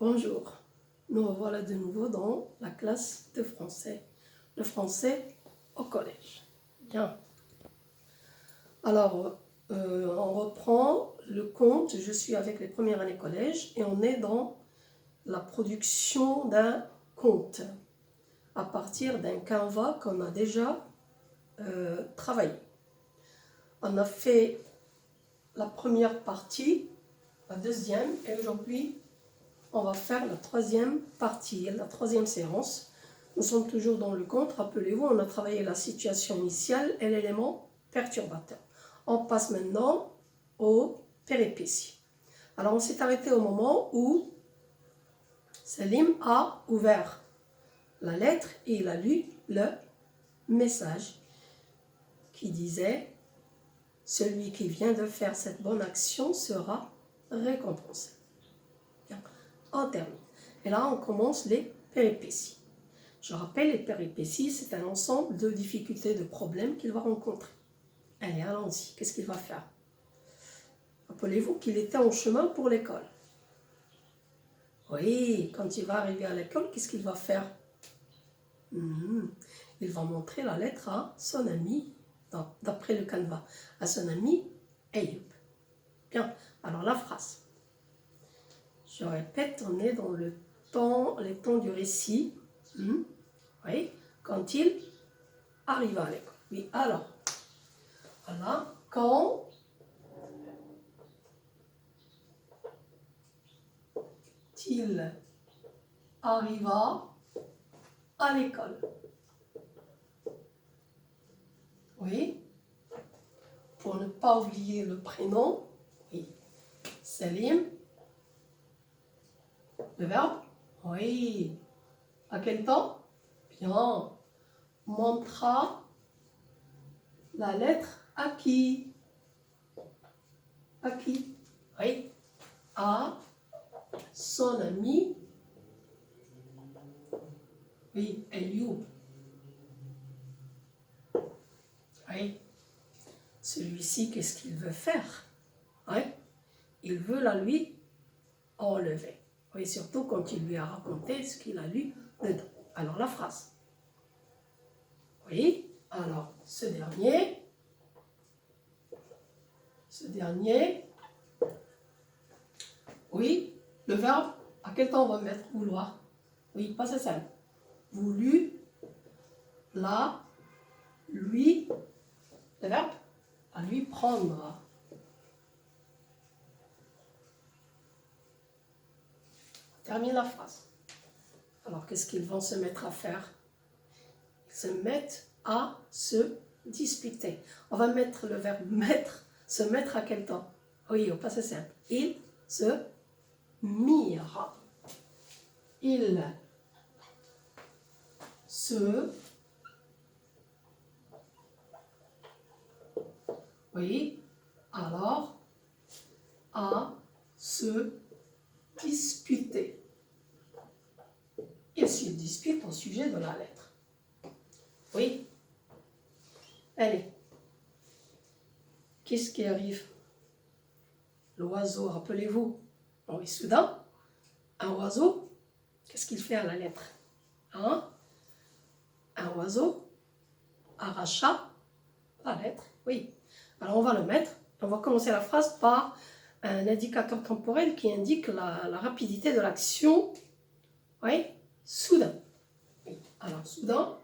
Bonjour, nous revoilà de nouveau dans la classe de français, le français au collège. Bien. Alors, on reprend le conte, je suis avec les premières années collège et on est dans la production d'un conte à partir d'un canevas qu'on a déjà travaillé. On a fait la première partie, la deuxième et aujourd'hui on va faire la troisième partie, la troisième séance. Nous sommes toujours dans le conte, rappelez-vous, on a travaillé la situation initiale et l'élément perturbateur. On passe maintenant aux péripéties. Alors on s'est arrêté au moment où Salim a ouvert la lettre et il a lu le message qui disait « Celui qui vient de faire cette bonne action sera récompensé ». On termine. Et là, on commence les péripéties. Je rappelle, les péripéties, c'est un ensemble de difficultés, de problèmes qu'il va rencontrer. Allez, allons-y. Qu'est-ce qu'il va faire? Rappelez-vous qu'il était en chemin pour l'école. Oui, quand il va arriver à l'école, qu'est-ce qu'il va faire? Il va montrer la lettre à son ami, d'après le canevas, à son ami Ayoub. Bien, alors la phrase. Je répète, on est dans les temps du récit. Oui, quand il arriva à l'école. Oui, alors, voilà, quand il arriva à l'école. Oui, pour ne pas oublier le prénom, oui, Salim. Le verbe, oui. À quel temps? Bien. Montra la lettre à qui? À qui? Oui. À son ami. Oui, Ayoub. Oui. Celui-ci, qu'est-ce qu'il veut faire? Oui. Il veut la lui enlever. Oui, surtout quand il lui a raconté ce qu'il a lu dedans. Alors, la phrase. Oui. Alors, ce dernier. Oui. Le verbe, à quel temps on va mettre vouloir? Oui, pas c'est simple. Voulu, la, lui, le verbe, à lui prendre. Termine la phrase. Alors, qu'est-ce qu'ils vont se mettre à faire? Ils se mettent à se disputer. On va mettre le verbe mettre. Se mettre à quel temps? Oui, au passé simple. Ils se mirent. Ils se... Oui, alors, à se disputer. Ils se disputent au sujet de la lettre. Oui. Allez. Qu'est-ce qui arrive? L'oiseau, rappelez-vous. Oui, soudain, un oiseau, qu'est-ce qu'il fait à la lettre? Hein? Un oiseau arracha la lettre. Oui. Alors on va le mettre. On va commencer la phrase par un indicateur temporel qui indique la rapidité de l'action. Oui. Soudain. Oui. Alors soudain.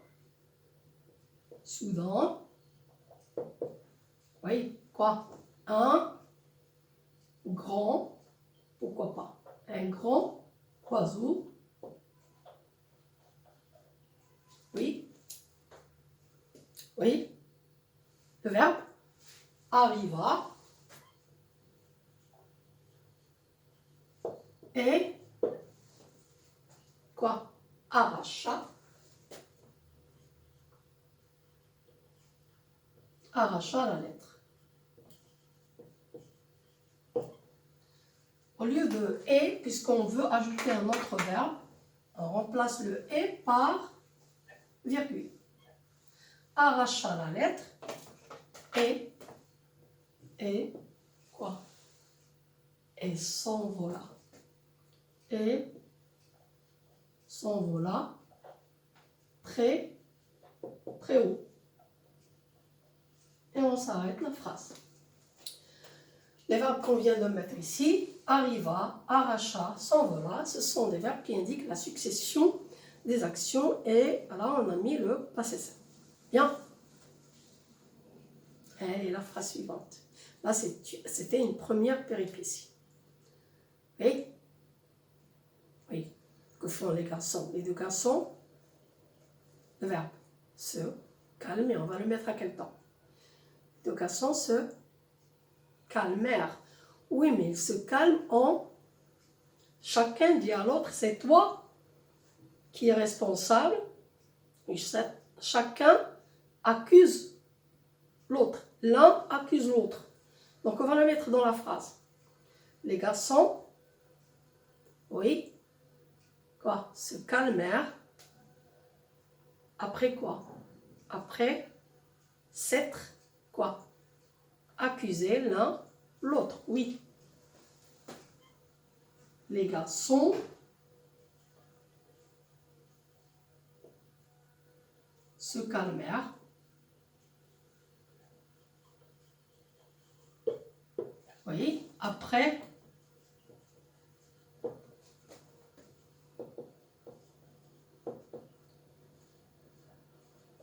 Oui. Quoi? Un grand, pourquoi pas? Un grand oiseau. Oui. Oui. Le verbe arriva et quoi? Arracha la lettre. Au lieu de et, puisqu'on veut ajouter un autre verbe, on remplace le et par virgule. Arracha la lettre et quoi? Et s'envola. Et s'envola très, très haut. Et on s'arrête la phrase. Les verbes qu'on vient de mettre ici, arriva, arracha, s'envola, ce sont des verbes qui indiquent la succession des actions et là on a mis le passé simple. Bien. Et la phrase suivante. Là c'était une première péripétie. Oui. Oui. Que font les garçons? Les deux garçons, le verbe se calme et on va le mettre à quel temps? Les deux garçons se calmèrent. Oui, mais ils se calment en chacun dit à l'autre, c'est toi qui es responsable. Et chacun accuse l'autre. L'un accuse l'autre. Donc on va le mettre dans la phrase. Les garçons, oui, quoi, se calmèrent. Après quoi? Après s'être quoi? Accusé l'un l'autre, oui. Les garçons se calmèrent. Oui, après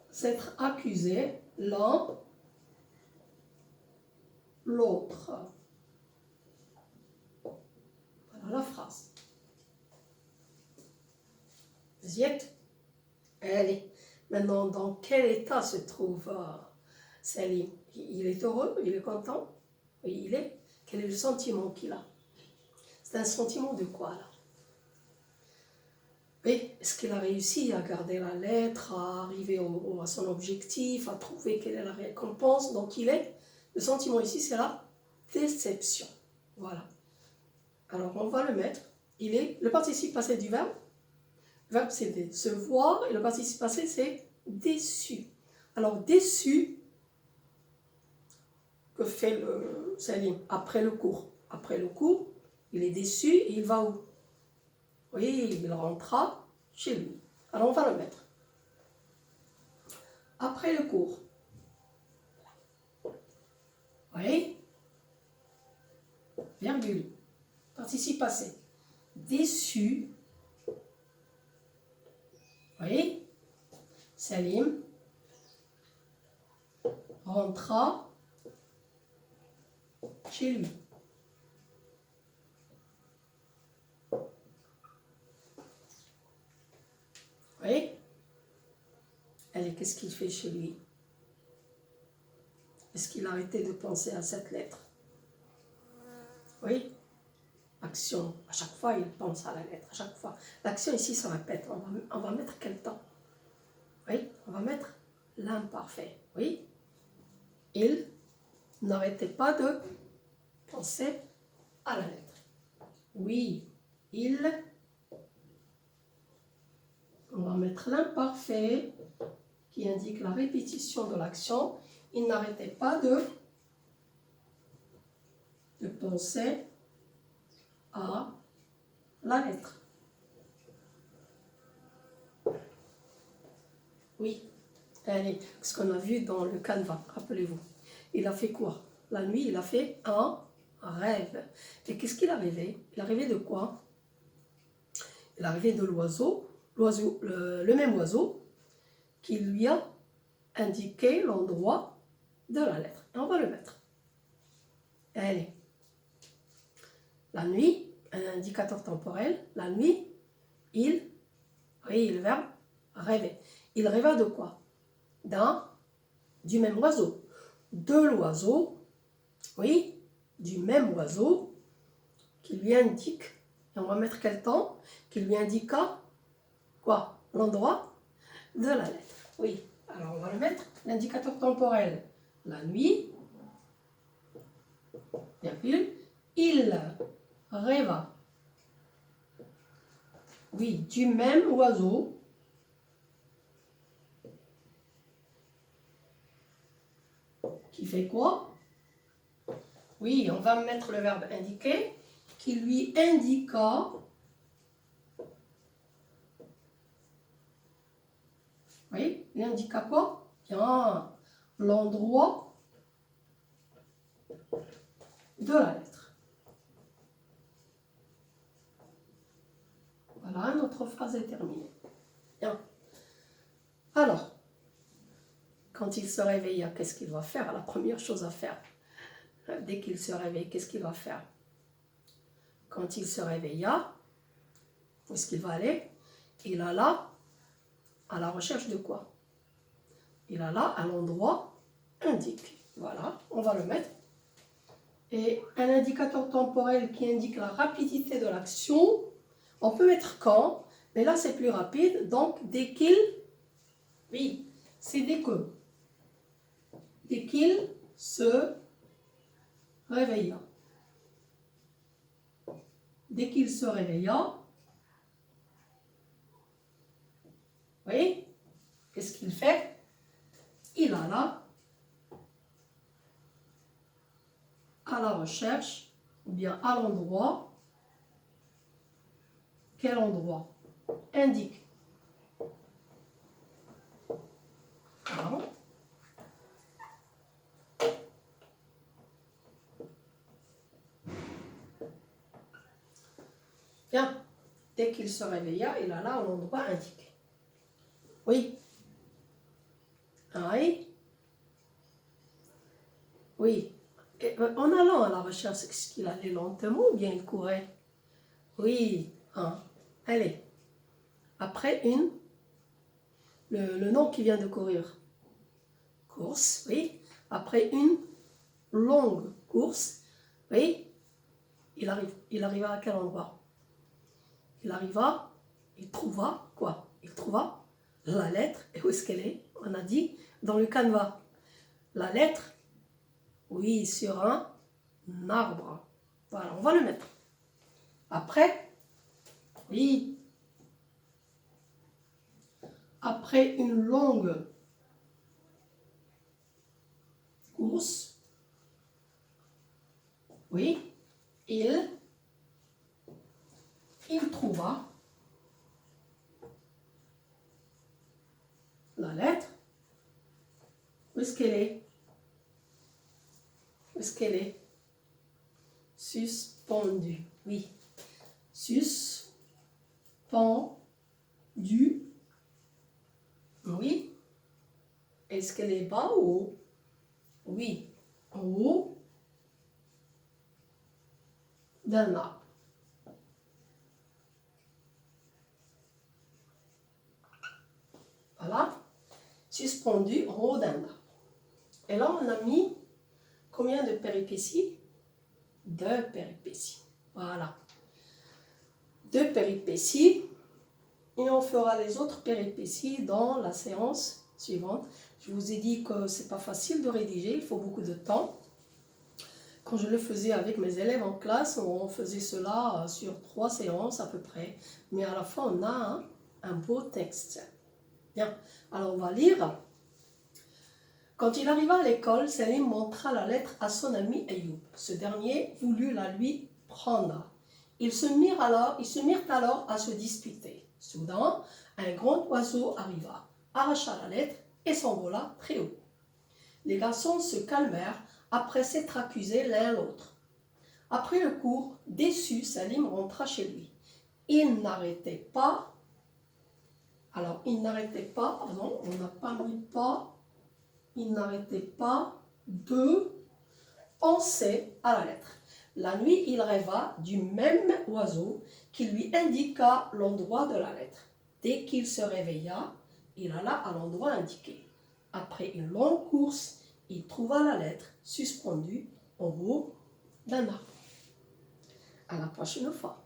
s'être accusé l'un l'autre. Voilà la phrase. Vous y êtes? Allez, maintenant, dans quel état se trouve Salim? Il est heureux? Il est content? Oui, il est. Quel est le sentiment qu'il a? C'est un sentiment de quoi, là? Oui, est-ce qu'il a réussi à garder la lettre, à arriver à son objectif, à trouver quelle est la récompense? Donc, il est. Le sentiment ici, c'est la déception. Voilà. Alors, on va le mettre. Il est le participe passé du verbe. Le verbe, c'est se voir et le participe passé, c'est déçu. Alors, déçu, que fait le Salim après le cours? Après le cours, il est déçu et il va où? Oui, il rentra chez lui. Alors, on va le mettre. Après le cours. Oui. Virgule. Participe passé. Déçu. Oui. Salim rentra chez lui. Oui. Allez, qu'est-ce qu'il fait chez lui? Est-ce qu'il a arrêté de penser à cette lettre? Oui. Action. À chaque fois, il pense à la lettre. À chaque fois. L'action ici se répète. On va mettre quel temps? Oui. On va mettre l'imparfait. Oui. Il n'arrêtait pas de penser à la lettre. Oui. Il. On va mettre l'imparfait qui indique la répétition de l'action. Il n'arrêtait pas de penser à la lettre. Oui. Allez, ce qu'on a vu dans le canevas, rappelez-vous. Il a fait quoi? La nuit, il a fait un rêve. Et qu'est-ce qu'il a rêvé? Il a rêvé de quoi? Il a rêvé de l'oiseau, le même oiseau qui lui a indiqué l'endroit de la lettre. Et on va le mettre. Allez. La nuit, un indicateur temporel. La nuit, oui, le verbe rêver. Il rêva de quoi? Du même oiseau. De l'oiseau, oui, du même oiseau qui lui indique, et on va mettre quel temps? Qui lui indiqua quoi? L'endroit de la lettre. Oui, alors on va le mettre, l'indicateur temporel. La nuit, virgule, il rêva. Oui, du même oiseau qui fait quoi? Oui, on va mettre le verbe indiquer qui lui indiqua Il indique à quoi? Bien, l'endroit de la lettre. Voilà, notre phrase est terminée. Bien. Alors, quand il se réveilla, qu'est-ce qu'il va faire? La première chose à faire, dès qu'il se réveille, qu'est-ce qu'il va faire? Quand il se réveilla, où est-ce qu'il va aller? Il alla à la recherche de quoi? Il alla à l'endroit indique. Voilà, on va le mettre. Et un indicateur temporel qui indique la rapidité de l'action, on peut mettre quand, mais là c'est plus rapide, donc dès qu'il, oui, c'est dès qu'il se réveilla. Dès qu'il se réveilla, oui, qu'est-ce qu'il fait? Il alla à la recherche, ou bien à l'endroit. Quel endroit? Indique. Voilà. Bien, dès qu'il se réveilla, il alla à l'endroit indiqué. Oui. Oui. Oui. Et en allant à la recherche, est-ce qu'il allait lentement ou bien il courait? Oui. Hein. Allez. Après le nom qui vient de courir. Course, oui. Après une longue course, oui. Il arriva à quel endroit? Il trouva quoi? Il trouva la lettre. Et où est-ce qu'elle est? On a dit dans le canevas. La lettre, oui, sur un arbre. Voilà, on va le mettre. Après, oui, après une longue course, oui, il trouva la lettre. Où est-ce qu'elle est? Où est-ce qu'elle est? Suspendue, oui. Suspendue, oui. Est-ce qu'elle est bas ou haut? Oui, en haut d'un arbre. Voilà, suspendu en haut d'un arbre. Et là, on a mis combien de péripéties? 2 péripéties. Voilà. 2 péripéties. Et on fera les autres péripéties dans la séance suivante. Je vous ai dit que ce n'est pas facile de rédiger, il faut beaucoup de temps. Quand je le faisais avec mes élèves en classe, on faisait cela sur 3 séances à peu près. Mais à la fin, on a un beau texte. Bien, alors on va lire. Quand il arriva à l'école, Selim montra la lettre à son ami Ayoub. Ce dernier voulut la lui prendre. Ils se mirent alors à se disputer. Soudain, un grand oiseau arriva, arracha la lettre et s'envola très haut. Les garçons se calmèrent après s'être accusés l'un l'autre. Après le cours, déçu, Salim rentra chez lui. Il n'arrêtait pas, il n'arrêtait pas de penser à la lettre. La nuit, il rêva du même oiseau qui lui indiqua l'endroit de la lettre. Dès qu'il se réveilla, il alla à l'endroit indiqué. Après une longue course, il trouva la lettre suspendue en haut d'un arbre. À la prochaine fois.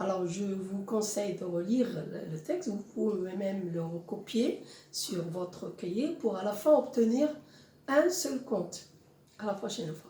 Alors, je vous conseille de relire le texte. Vous pouvez même le recopier sur votre cahier pour à la fin obtenir un seul compte. À la prochaine fois.